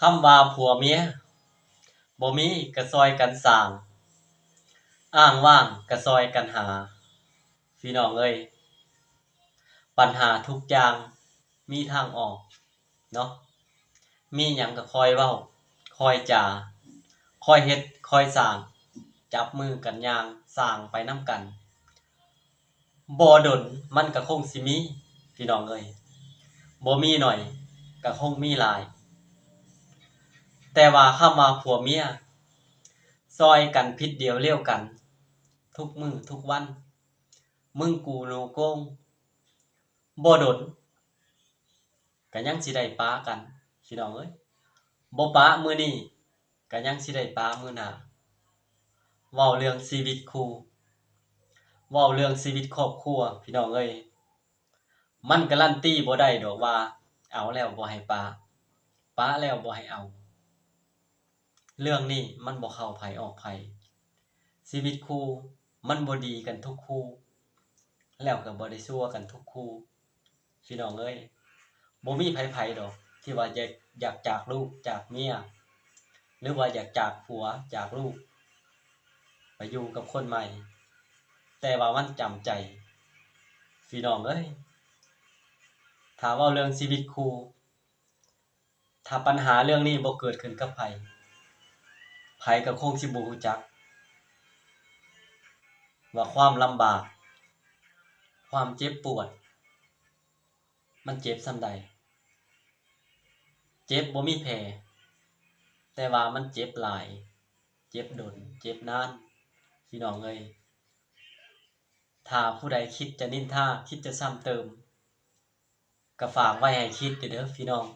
คำว่าผัวเมียบ่มีก็ซอยกันสร้างอ้างว้างก็ซอยกันหาพี่น้องเอ้ยปัญหาทุกอย่างมีทางออกเนาะมีหยังก็คอยเว้าคอยจาคอยเฮ็ดคอยสร้างจับมือกันย่างสร้างไปนำกันบ่ดนมันก็คงสิมีพี่น้องเอ้ยบ่มีน้อยก็คงมีหลายแต่ว่าคำว่าผัวเมียซอยกันผิดเดียวเลี้ยวกันทุกมื้อทุกวันมึงกูรูโกงบ่ดนก็ยังสิได้ปะกันพี่น้องเอ้ยบ่ปะมื้อนี้ก็ยังสิได้ปะมื้อหน้าเว้าเรื่องชีวิตคู่เว้าเรื่องชีวิตครอบครัวพี่น้องเอ้ยมันการันตีบ่ได้ดอกว่าเอาแล้วบ่ให้ปะปะแล้วบ่ให้เอาเรื่องนี้มันบ่เข้าไผออกไผชีวิตคู่มันบ่ดีกันทุกคู่แล้วก็บ่ได้ชั่วกันทุกคู่พี่น้องเอ้ยบ่มีไผๆดอกที่ว่าอยากจากลูกจากเมียหรือว่าอยากจากผัวจากลูกไปอยู่กับคนใหม่แต่ว่ามันจำใจพี่น้องเอ้ยถ้าเว้าเรื่องชีวิตคู่ถ้าปัญหาเรื่องนี้บ่เกิดขึ้นกับไผก็คงสิบ่รู้จักว่าความลำบากความเจ็บปวดมันเจ็บส่ำใดเจ็บบ่มีแผลแต่ว่ามันเจ็บหลายเจ็บดนเจ็บนานพี่น้องเอ้ยถ้าผู้ใดคิดจะนินทาคิดจะซ้ำเติมก็ฝากไว้ให้คิดเด้อพี่น้อง